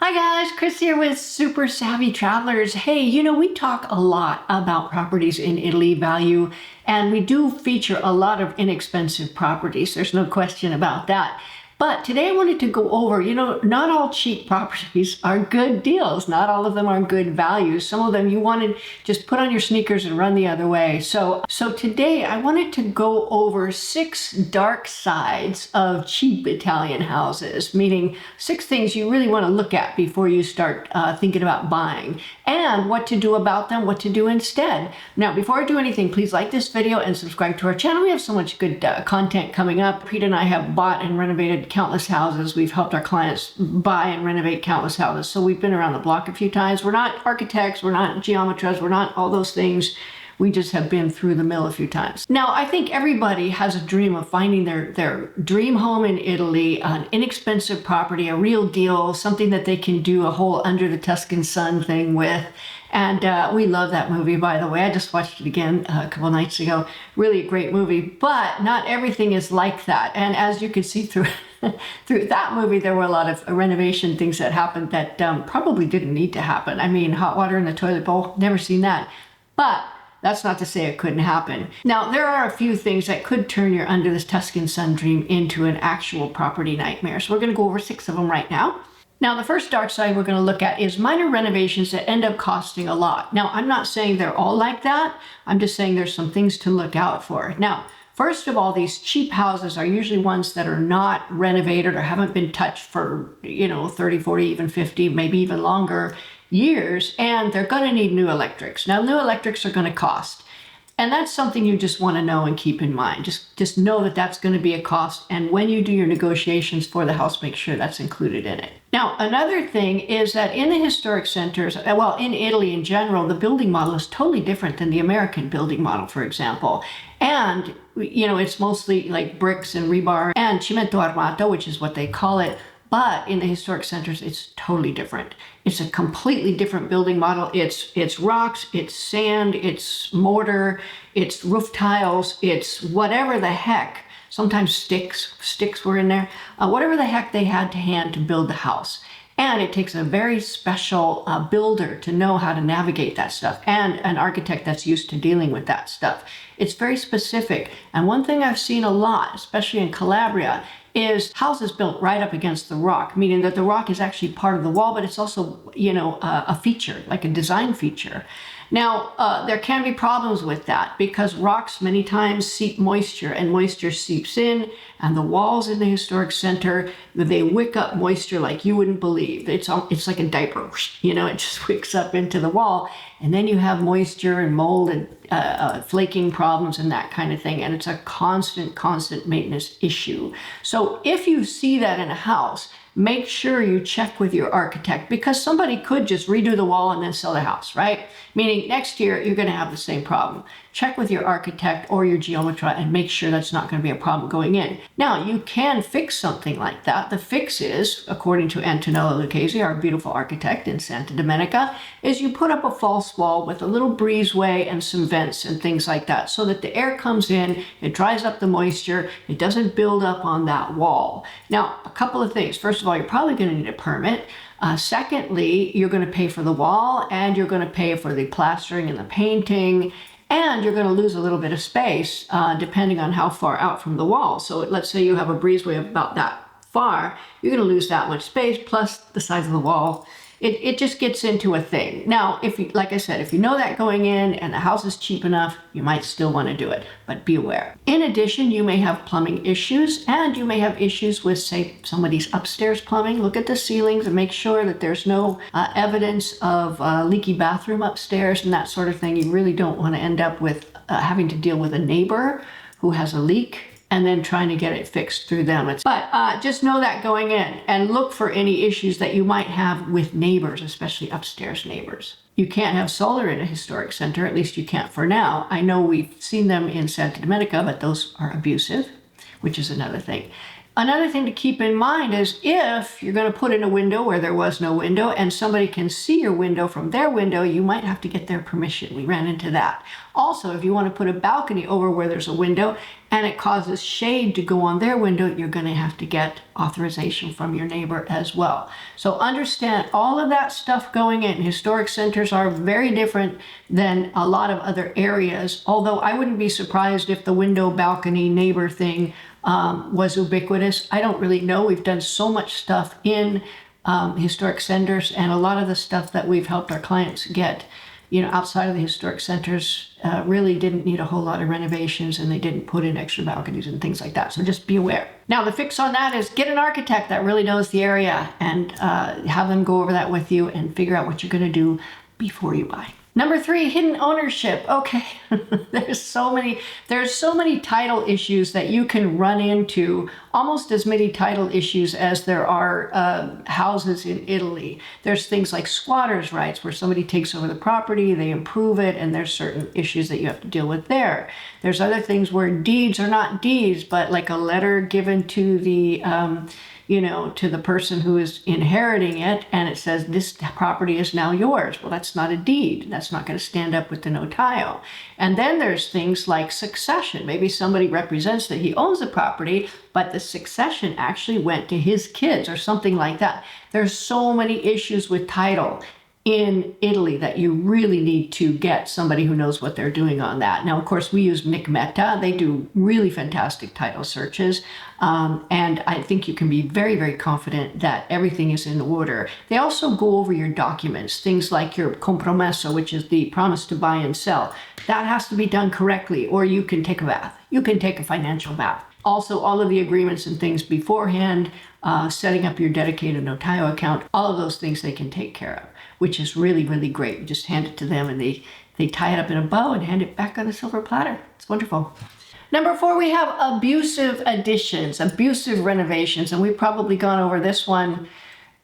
Hi guys, Chris here with Super Savvy Travelers. Hey, we talk a lot about properties in Italy value, and we do feature a lot of inexpensive properties. There's no question about that. But today I wanted to go over, not all cheap properties are good deals. Not all of them are good values. Some of them you want to just put on your sneakers and run the other way. So today I wanted to go over 6 dark sides of cheap Italian houses, meaning 6 things you really want to look at before you start thinking about buying, and what to do about them, what to do instead. Now, before I do anything, please like this video and subscribe to our channel. We have so much good content coming up. Pete and I have bought and renovated countless houses. We've helped our clients buy and renovate countless houses. So we've been around the block a few times. We're not architects, we're not geometras, we're not all those things. We just have been through the mill a few times. Now, I think everybody has a dream of finding their dream home in Italy, an inexpensive property, a real deal, something that they can do a whole under the Tuscan sun thing with. And we love that movie, by the way. I just watched it again a couple nights ago. Really a great movie, but not everything is like that. And as you can see through that movie, there were a lot of renovation things that happened that probably didn't need to happen. I mean, hot water in the toilet bowl, never seen that. But that's not to say it couldn't happen. Now, there are a few things that could turn your under the Tuscan sun dream into an actual property nightmare. So we're going to go over 6 of them right now. Now, the first dark side we're going to look at is minor renovations that end up costing a lot. Now, I'm not saying they're all like that. I'm just saying there's some things to look out for. Now, first of all, these cheap houses are usually ones that are not renovated or haven't been touched for, 30, 40, even 50, maybe even longer years, and they're going to need new electrics. Now, new electrics are going to cost. And that's something you just want to know and keep in mind. Just know that that's going to be a cost. And when you do your negotiations for the house, make sure that's included in it. Now, another thing is that in the historic centers, well, in Italy in general, the building model is totally different than the American building model, for example. And, it's mostly like bricks and rebar and cemento armato, which is what they call it. But in the historic centers, it's totally different. It's a completely different building model. It's rocks, it's sand, it's mortar, it's roof tiles, it's whatever the heck. Sometimes sticks were in there. Whatever the heck they had to hand to build the house. And it takes a very special builder to know how to navigate that stuff, and an architect that's used to dealing with that stuff. It's very specific. And one thing I've seen a lot, especially in Calabria, is houses built right up against the rock, meaning that the rock is actually part of the wall, but it's also, a feature, like a design feature. Now, there can be problems with that because rocks many times seep moisture, and moisture seeps in, and the walls in the historic center, they wick up moisture like you wouldn't believe. It's like a diaper, it just wicks up into the wall, and then you have moisture and mold and flaking problems and that kind of thing, and it's a constant maintenance issue. So if you see that in a house, make sure you check with your architect, because somebody could just redo the wall and then sell the house, right? Meaning next year, you're going to have the same problem. Check with your architect or your geometra and make sure that's not going to be a problem going in. Now, you can fix something like that. The fix is, according to Antonella Lucchese, our beautiful architect in Santa Domenica, is you put up a false wall with a little breezeway and some vents and things like that so that the air comes in, it dries up the moisture, it doesn't build up on that wall. Now, a couple of things. First of all, you're probably going to need a permit. Secondly, you're going to pay for the wall, and you're going to pay for the plastering and the painting, and you're going to lose a little bit of space depending on how far out from the wall. So let's say you have a breezeway about that far, you're going to lose that much space plus the size of the wall. It just gets into a thing. Now, like I said, if you know that going in and the house is cheap enough, you might still want to do it, but be aware. In addition, you may have plumbing issues, and you may have issues with, say, somebody's upstairs plumbing. Look at the ceilings and make sure that there's no evidence of leaky bathroom upstairs and that sort of thing. You really don't want to end up with having to deal with a neighbor who has a leak and then trying to get it fixed through them. But just know that going in, and look for any issues that you might have with neighbors, especially upstairs neighbors. You can't have solar in a historic center, at least you can't for now. I know we've seen them in Santa Domenica, but those are abusive, which is another thing. Another thing to keep in mind is if you're going to put in a window where there was no window and somebody can see your window from their window, you might have to get their permission. We ran into that. Also, if you want to put a balcony over where there's a window and it causes shade to go on their window, you're going to have to get authorization from your neighbor as well. So understand all of that stuff going in. Historic centers are very different than a lot of other areas, although I wouldn't be surprised if the window, balcony, neighbor thing was ubiquitous. I don't really know. We've done so much stuff in historic centers, and a lot of the stuff that we've helped our clients get, outside of the historic centers really didn't need a whole lot of renovations, and they didn't put in extra balconies and things like that. So just be aware. Now, the fix on that is get an architect that really knows the area and have them go over that with you and figure out what you're going to do before you buy. Number 3, hidden ownership. Okay, there's so many title issues that you can run into, almost as many title issues as there are houses in Italy. There's things like squatters' rights, where somebody takes over the property, they improve it, and there's certain issues that you have to deal with there. There's other things where deeds are not deeds, but like a letter given to the to the person who is inheriting it, and it says this property is now yours. Well, that's not a deed. That's not going to stand up with the notaio. And then there's things like succession. Maybe somebody represents that he owns the property, but the succession actually went to his kids or something like that. There's so many issues with title in Italy that you really need to get somebody who knows what they're doing on that. Now, of course, we use Nick Meta. They do really fantastic title searches. And I think you can be very, very confident that everything is in order. They also go over your documents, things like your compromesso, which is the promise to buy and sell. That has to be done correctly, or you can take a bath. You can take a financial bath. Also, all of the agreements and things beforehand, setting up your dedicated notaio account, all of those things they can take care of, which is really, really great. You just hand it to them and they tie it up in a bow and hand it back on a silver platter. It's wonderful. Number 4, we have abusive additions, abusive renovations, and we've probably gone over this one.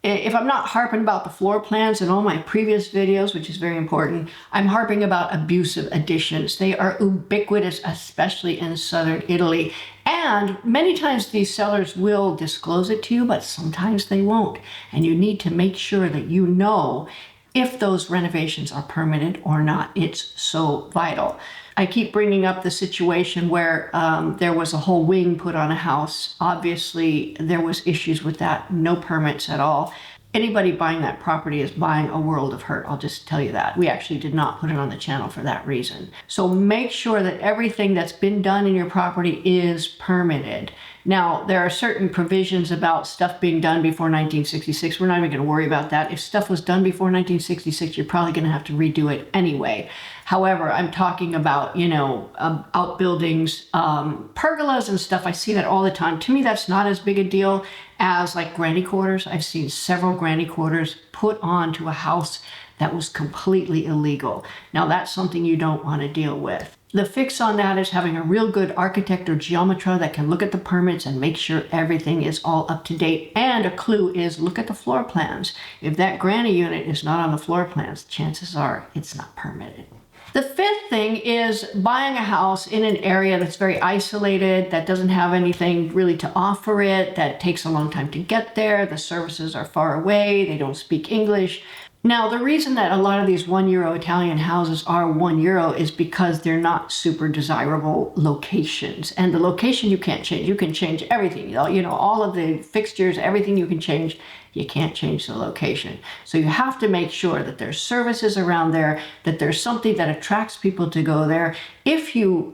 If I'm not harping about the floor plans in all my previous videos, which is very important, I'm harping about abusive additions. They are ubiquitous, especially in southern Italy. And many times these sellers will disclose it to you, but sometimes they won't. And you need to make sure that you know if those renovations are permitted or not. It's so vital. I keep bringing up the situation where there was a whole wing put on a house. Obviously, there was issues with that, no permits at all. Anybody buying that property is buying a world of hurt. I'll just tell you that. We actually did not put it on the channel for that reason. So make sure that everything that's been done in your property is permitted. Now, there are certain provisions about stuff being done before 1966. We're not even going to worry about that. If stuff was done before 1966, you're probably going to have to redo it anyway. However, I'm talking about, outbuildings, pergolas and stuff. I see that all the time. To me, that's not as big a deal as like granny quarters. I've seen several granny quarters put onto a house that was completely illegal. Now, that's something you don't want to deal with. The fix on that is having a real good architect or geometra that can look at the permits and make sure everything is all up to date. And a clue is look at the floor plans. If that granny unit is not on the floor plans, chances are it's not permitted. The 5th thing is buying a house in an area that's very isolated, that doesn't have anything really to offer it, that takes a long time to get there, the services are far away, they don't speak English. Now, the reason that a lot of these €1 Italian houses are €1 is because they're not super desirable locations. And the location you can't change. You can change everything. All of the fixtures, everything you can change. You can't change the location. So you have to make sure that there's services around there, that there's something that attracts people to go there. If you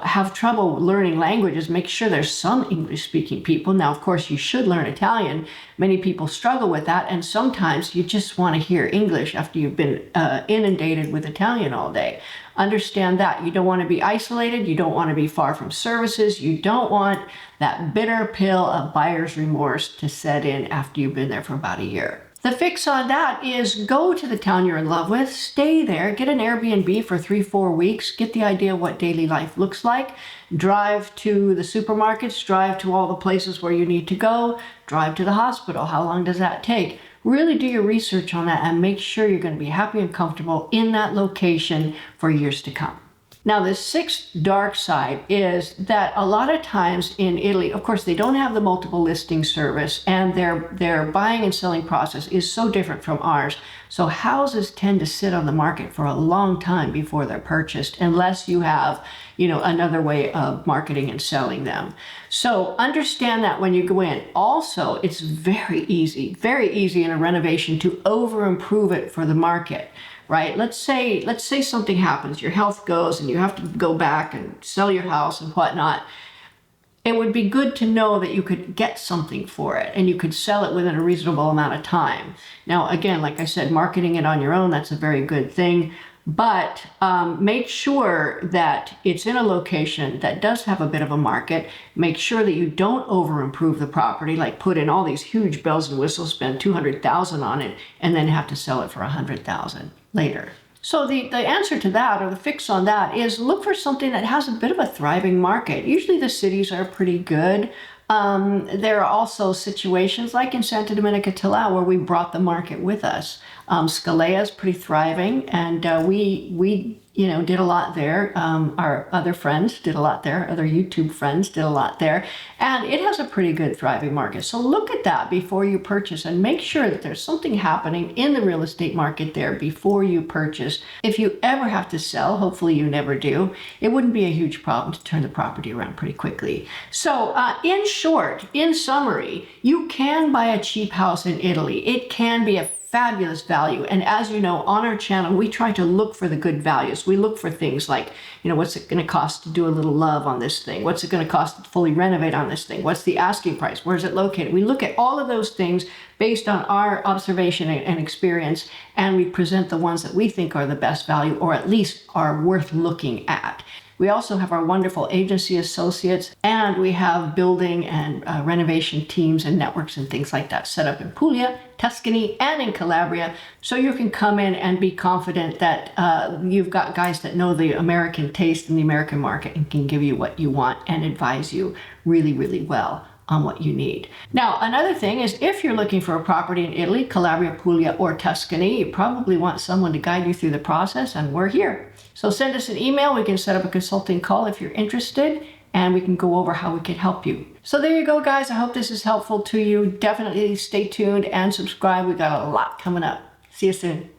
have trouble learning languages, make sure there's some English-speaking people. Now, of course, you should learn Italian. Many people struggle with that, and sometimes you just want to hear English after you've been inundated with Italian all day. Understand that. You don't want to be isolated. You don't want to be far from services. You don't want that bitter pill of buyer's remorse to set in after you've been there for about a year. The fix on that is go to the town you're in love with, stay there, get an Airbnb for 3-4 weeks, get the idea of what daily life looks like, drive to the supermarkets, drive to all the places where you need to go, drive to the hospital. How long does that take? Really do your research on that and make sure you're going to be happy and comfortable in that location for years to come. Now, the sixth dark side is that a lot of times in Italy, of course, they don't have the multiple listing service, and their buying and selling process is so different from ours. So houses tend to sit on the market for a long time before they're purchased, unless you have, another way of marketing and selling them. So understand that when you go in. Also, it's very easy in a renovation to over improve it for the market. Right? Let's say something happens, your health goes and you have to go back and sell your house and whatnot. It would be good to know that you could get something for it and you could sell it within a reasonable amount of time. Now, again, like I said, marketing it on your own, that's a very good thing. But make sure that it's in a location that does have a bit of a market. Make sure that you don't over improve the property, like put in all these huge bells and whistles, spend $200,000 on it, and then have to sell it for $100,000 later. So the answer to that, or the fix on that, is look for something that has a bit of a thriving market. Usually the cities are pretty good. There are also situations like in Santa Domenica Tila where we brought the market with us. Scalea is pretty thriving, and we did a lot there. Our other friends did a lot there. Other YouTube friends did a lot there, and it has a pretty good thriving market. So look at that before you purchase and make sure that there's something happening in the real estate market there before you purchase. If you ever have to sell, hopefully you never do, it wouldn't be a huge problem to turn the property around pretty quickly. So in short, in summary, you can buy a cheap house in Italy. It can be a fabulous value. And as you know, on our channel, we try to look for the good values. We look for things like, what's it going to cost to do a little love on this thing? What's it going to cost to fully renovate on this thing? What's the asking price? Where's it located? We look at all of those things based on our observation and experience, and we present the ones that we think are the best value, or at least are worth looking at. We also have our wonderful agency associates, and we have building and renovation teams and networks and things like that set up in Puglia, Tuscany, and in Calabria. So you can come in and be confident that you've got guys that know the American taste and the American market and can give you what you want and advise you really, really well on what you need. Now, another thing is if you're looking for a property in Italy, Calabria, Puglia, or Tuscany, you probably want someone to guide you through the process, and we're here. So send us an email. We can set up a consulting call if you're interested, and we can go over how we can help you. So there you go, guys. I hope this is helpful to you. Definitely stay tuned and subscribe. We got a lot coming up. See you soon.